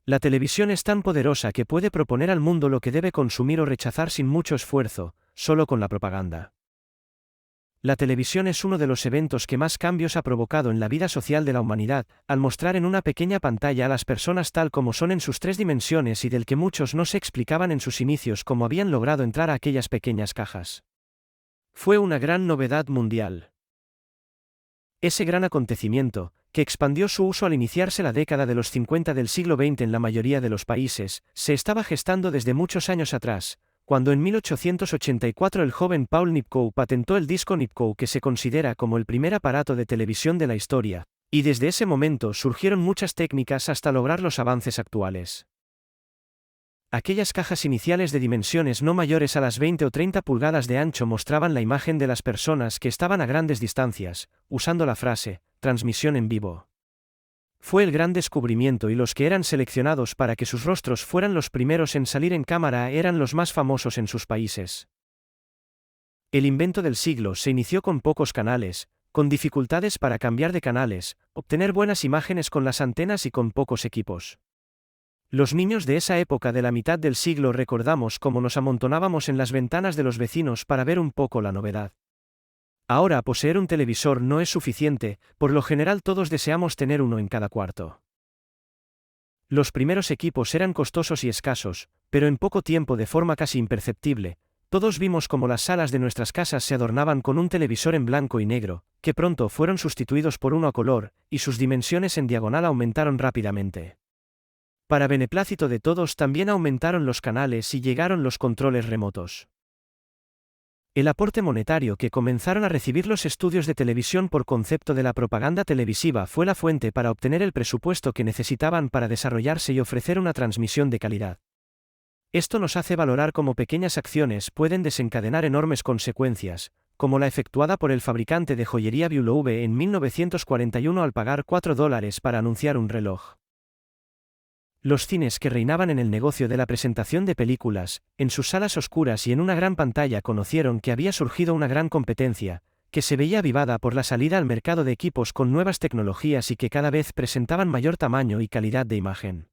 La televisión es tan poderosa que puede proponer al mundo lo que debe consumir o rechazar sin mucho esfuerzo, solo con la propaganda. La televisión es uno de los eventos que más cambios ha provocado en la vida social de la humanidad, al mostrar en una pequeña pantalla a las personas tal como son en sus tres dimensiones y del que muchos no se explicaban en sus inicios cómo habían logrado entrar a aquellas pequeñas cajas. Fue una gran novedad mundial. Ese gran acontecimiento, que expandió su uso al iniciarse la década de los 50 del siglo XX en la mayoría de los países, se estaba gestando desde muchos años atrás, cuando en 1884 el joven Paul Nipkow patentó el disco Nipkow, que se considera como el primer aparato de televisión de la historia, y desde ese momento surgieron muchas técnicas hasta lograr los avances actuales. Aquellas cajas iniciales de dimensiones no mayores a las 20 o 30 pulgadas de ancho mostraban la imagen de las personas que estaban a grandes distancias, usando la frase, transmisión en vivo. Fue el gran descubrimiento y los que eran seleccionados para que sus rostros fueran los primeros en salir en cámara eran los más famosos en sus países. El invento del siglo se inició con pocos canales, con dificultades para cambiar de canales, obtener buenas imágenes con las antenas y con pocos equipos. Los niños de esa época de la mitad del siglo recordamos cómo nos amontonábamos en las ventanas de los vecinos para ver un poco la novedad. Ahora poseer un televisor no es suficiente, por lo general todos deseamos tener uno en cada cuarto. Los primeros equipos eran costosos y escasos, pero en poco tiempo de forma casi imperceptible, todos vimos cómo las salas de nuestras casas se adornaban con un televisor en blanco y negro, que pronto fueron sustituidos por uno a color, y sus dimensiones en diagonal aumentaron rápidamente. Para beneplácito de todos también aumentaron los canales y llegaron los controles remotos. El aporte monetario que comenzaron a recibir los estudios de televisión por concepto de la propaganda televisiva fue la fuente para obtener el presupuesto que necesitaban para desarrollarse y ofrecer una transmisión de calidad. Esto nos hace valorar cómo pequeñas acciones pueden desencadenar enormes consecuencias, como la efectuada por el fabricante de joyería Bullough en 1941 al pagar $4 para anunciar un reloj. Los cines que reinaban en el negocio de la presentación de películas, en sus salas oscuras y en una gran pantalla conocieron que había surgido una gran competencia, que se veía avivada por la salida al mercado de equipos con nuevas tecnologías y que cada vez presentaban mayor tamaño y calidad de imagen.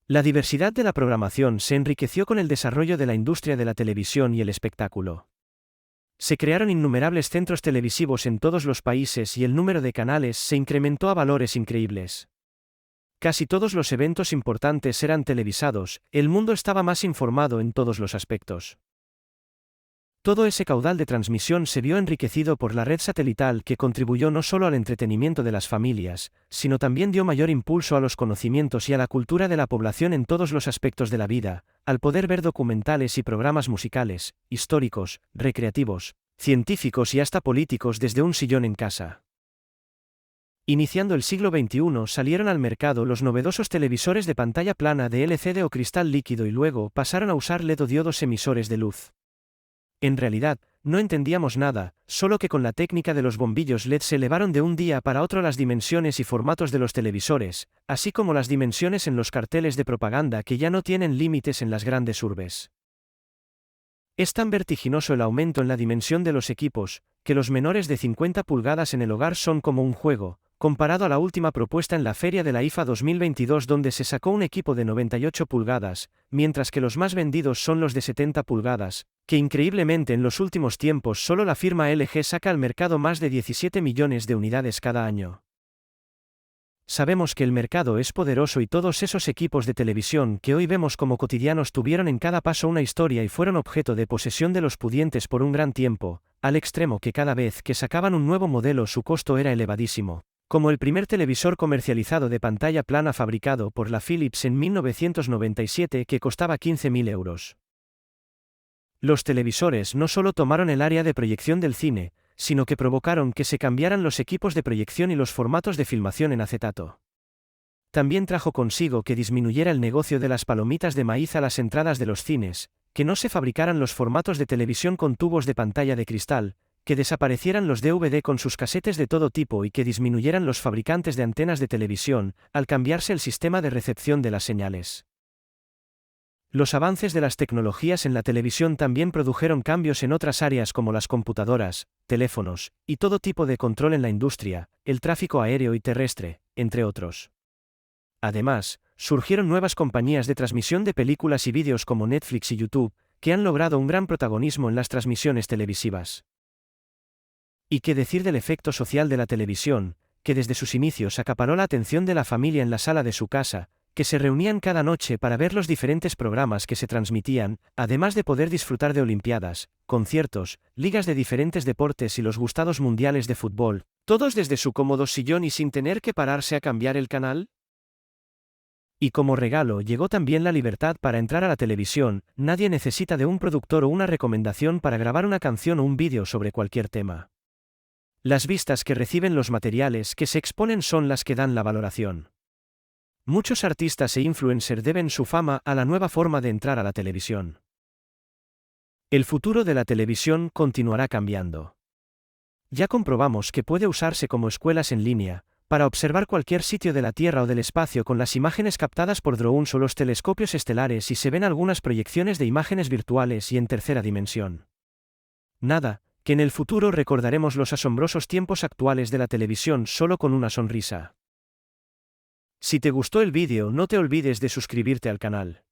La diversidad de la programación se enriqueció con el desarrollo de la industria de la televisión y el espectáculo. Se crearon innumerables centros televisivos en todos los países y el número de canales se incrementó a valores increíbles. Casi todos los eventos importantes eran televisados, el mundo estaba más informado en todos los aspectos. Todo ese caudal de transmisión se vio enriquecido por la red satelital que contribuyó no solo al entretenimiento de las familias, sino también dio mayor impulso a los conocimientos y a la cultura de la población en todos los aspectos de la vida, al poder ver documentales y programas musicales, históricos, recreativos, científicos y hasta políticos desde un sillón en casa. Iniciando el siglo XXI salieron al mercado los novedosos televisores de pantalla plana de LCD o cristal líquido y luego pasaron a usar LED o diodos emisores de luz. En realidad, no entendíamos nada, solo que con la técnica de los bombillos LED se elevaron de un día para otro las dimensiones y formatos de los televisores, así como las dimensiones en los carteles de propaganda que ya no tienen límites en las grandes urbes. Es tan vertiginoso el aumento en la dimensión de los equipos, que los menores de 50 pulgadas en el hogar son como un juego, comparado a la última propuesta en la Feria de la IFA 2022 donde se sacó un equipo de 98 pulgadas, mientras que los más vendidos son los de 70 pulgadas, que increíblemente en los últimos tiempos solo la firma LG saca al mercado más de 17 millones de unidades cada año. Sabemos que el mercado es poderoso y todos esos equipos de televisión que hoy vemos como cotidianos tuvieron en cada paso una historia y fueron objeto de posesión de los pudientes por un gran tiempo, al extremo que cada vez que sacaban un nuevo modelo su costo era elevadísimo. Como el primer televisor comercializado de pantalla plana fabricado por la Philips en 1997 que costaba 15.000 euros. Los televisores no solo tomaron el área de proyección del cine, sino que provocaron que se cambiaran los equipos de proyección y los formatos de filmación en acetato. También trajo consigo que disminuyera el negocio de las palomitas de maíz a las entradas de los cines, que no se fabricaran los formatos de televisión con tubos de pantalla de cristal, que desaparecieran los DVD con sus casetes de todo tipo y que disminuyeran los fabricantes de antenas de televisión, al cambiarse el sistema de recepción de las señales. Los avances de las tecnologías en la televisión también produjeron cambios en otras áreas como las computadoras, teléfonos, y todo tipo de control en la industria, el tráfico aéreo y terrestre, entre otros. Además, surgieron nuevas compañías de transmisión de películas y vídeos como Netflix y YouTube, que han logrado un gran protagonismo en las transmisiones televisivas. ¿Y qué decir del efecto social de la televisión, que desde sus inicios acaparó la atención de la familia en la sala de su casa, que se reunían cada noche para ver los diferentes programas que se transmitían, además de poder disfrutar de olimpiadas, conciertos, ligas de diferentes deportes y los gustados mundiales de fútbol, todos desde su cómodo sillón y sin tener que pararse a cambiar el canal? Y como regalo llegó también la libertad para entrar a la televisión, nadie necesita de un productor o una recomendación para grabar una canción o un vídeo sobre cualquier tema. Las vistas que reciben los materiales que se exponen son las que dan la valoración. Muchos artistas e influencers deben su fama a la nueva forma de entrar a la televisión. El futuro de la televisión continuará cambiando. Ya comprobamos que puede usarse como escuelas en línea, para observar cualquier sitio de la Tierra o del espacio con las imágenes captadas por drones o los telescopios estelares y se ven algunas proyecciones de imágenes virtuales y en tercera dimensión. Nada, que en el futuro recordaremos los asombrosos tiempos actuales de la televisión solo con una sonrisa. Si te gustó el vídeo, no te olvides de suscribirte al canal.